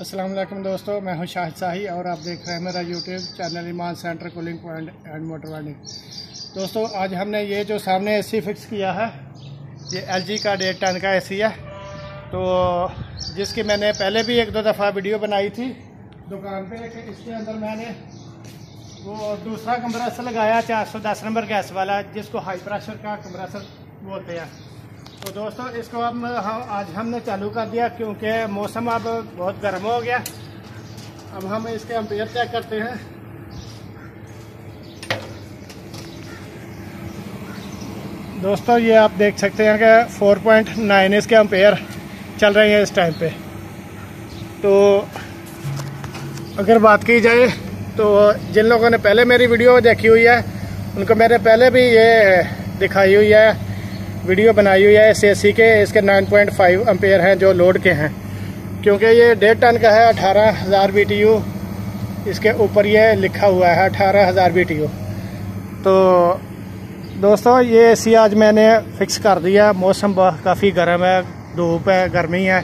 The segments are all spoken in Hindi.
अस्सलाम वालेकुम दोस्तों, मैं हूं शाहिद शाही और आप देख रहे हैं मेरा YouTube channel Iman centre cooling point and motor warning. दोस्तों आज हमने ये जो सामने एसी फिक्स किया है ये एलजी का 1.5 टन का एसी है, तो जिसकी मैंने पहले भी 1-2 दफ़ा वीडियो बनाई थी दुकान पे कि इसके अंदर मैंने वो दूसरा कंप्रेसर लगाया 410 नंबर गैस वाला, जिसको हाई प्रेशर का कंप्रेसर बोलते हैं। तो दोस्तों इसको अब आज हमने चालू कर दिया क्योंकि मौसम अब बहुत गर्म हो गया। अब हम इसके एम्पेयर चेक करते हैं। दोस्तों ये आप देख सकते हैं कि 4.9 इसके एम्पेयर चल रहे हैं इस टाइम पे। तो अगर बात की जाए तो जिन लोगों ने पहले मेरी वीडियो देखी हुई है उनको मैंने पहले भी ये दिखाई हुई है, वीडियो बनाई हुई है इस एसी के। इसके 9.5 एम्पेयर हैं जो लोड के हैं, क्योंकि ये 1.5 टन का है। 18,000 BTU इसके ऊपर ये लिखा हुआ है, 18,000 BTU। तो दोस्तों ये एसी आज मैंने फिक्स कर दिया। मौसम काफ़ी गर्म है, धूप है, गर्मी है।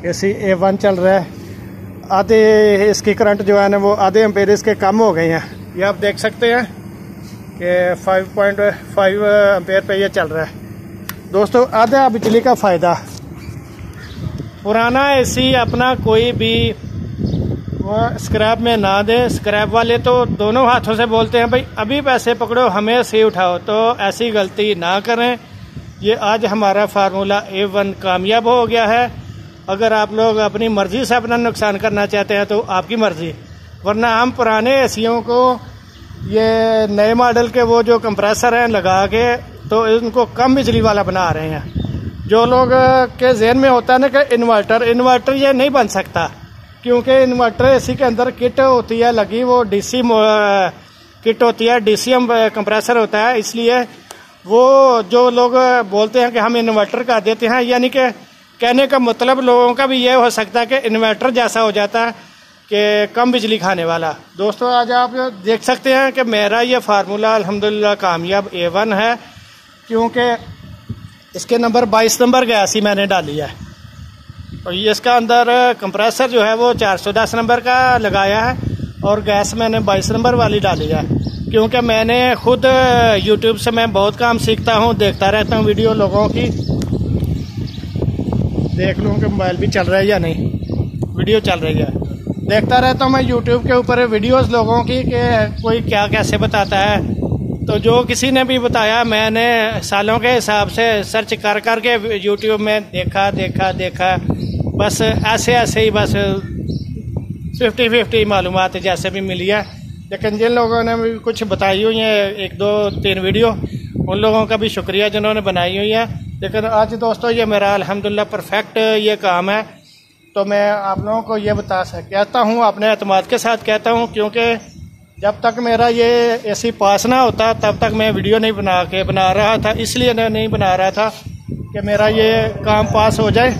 एसी A1 चल रहा है। आधे इसकी करंट जो है ना वो आधे एम्पेयर इसके कम हो गए हैं। ये आप देख सकते हैं कि 5.5 एम्पेयर पे ये चल रहा है। दोस्तों आधा बिजली का फ़ायदा। पुराना एसी अपना कोई भी वो स्क्रैप में ना दे। स्क्रैप वाले तो दोनों हाथों से बोलते हैं भाई अभी पैसे पकड़ो हमें एसी उठाओ, तो ऐसी गलती ना करें। ये आज हमारा फार्मूला A1 कामयाब हो गया है। अगर आप लोग अपनी मर्जी से अपना नुकसान करना चाहते हैं तो आपकी मर्जी, वरना हम पुराने एसियों को ये नए मॉडल के वो जो कंप्रेसर हैं लगा के तो इनको कम बिजली वाला बना रहे हैं। जो लोग के ज़हन में होता है ना कि इन्वर्टर ये नहीं बन सकता, क्योंकि इन्वर्टर एसी के अंदर किट होती है लगी, वो डीसी किट होती है, डीसीएम कंप्रेसर होता है। इसलिए वो जो लोग बोलते हैं कि हम इन्वर्टर कर देते हैं, यानी कि कहने का मतलब लोगों का भी ये हो सकता है कि इन्वर्टर जैसा हो जाता है कि कम बिजली खाने वाला। दोस्तों आज आप देख सकते हैं कि मेरा ये फार्मूला अल्हम्दुलिल्लाह कामयाब A1 है, क्योंकि इसके नंबर 22 नंबर गैस ही मैंने डाली है। और ये इसका अंदर कंप्रेसर जो है वो 410 नंबर का लगाया है और गैस मैंने 22 नंबर वाली डाली है, क्योंकि मैंने खुद यूट्यूब से मैं बहुत काम सीखता हूँ, देखता रहता हूँ वीडियो लोगों की। देख लूँ कि मोबाइल भी चल रहा है या नहीं, वीडियो चल रही है। देखता रहता हूँ मैं यूट्यूब के ऊपर वीडियोस लोगों की कि कोई क्या कैसे बताता है। तो जो किसी ने भी बताया मैंने सालों के हिसाब से सर्च कर करके यूट्यूब में देखा, बस ऐसे ही बस 50-50 मालूमात जैसे भी मिली है। लेकिन जिन लोगों ने भी कुछ बताई हुई है 1-2-3 वीडियो, उन लोगों का भी शुक्रिया जिन्होंने बनाई हुई है। लेकिन आज दोस्तों ये मेरा अल्हम्दुलिल्लाह परफेक्ट ये काम है। तो मैं आप लोगों को ये कहता हूँ, अपने एतमाद के साथ कहता हूँ, क्योंकि जब तक मेरा ये एसी पास ना होता तब तक मैं वीडियो नहीं बना रहा था। इसलिए नहीं बना रहा था कि मेरा ये काम पास हो जाए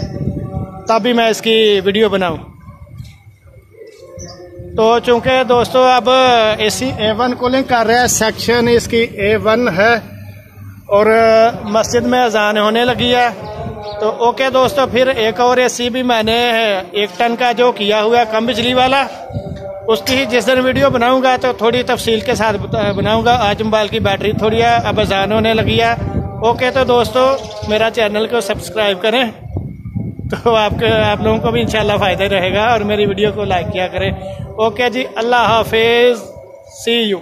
तब भी मैं इसकी वीडियो बनाऊं। तो चूंकि दोस्तों अब एसी A1 कूलिंग कर रहा है, सेक्शन इसकी A1 है और मस्जिद में अजान होने लगी है। तो ओके दोस्तों, फिर एक और एसी भी मैंने 1 टन का जो किया हुआ है कम बिजली वाला, उसकी जिस दिन वीडियो बनाऊंगा तो थोड़ी तफसील के साथ बनाऊंगा। आज मोबाइल की बैटरी थोड़ी है, अब अजान होने लगी है। ओके तो दोस्तों मेरा चैनल को सब्सक्राइब करें तो आप लोगों को भी इंशाल्लाह फ़ायदा रहेगा, और मेरी वीडियो को लाइक किया करें। ओके जी, अल्लाह हाफिज़, सी यू।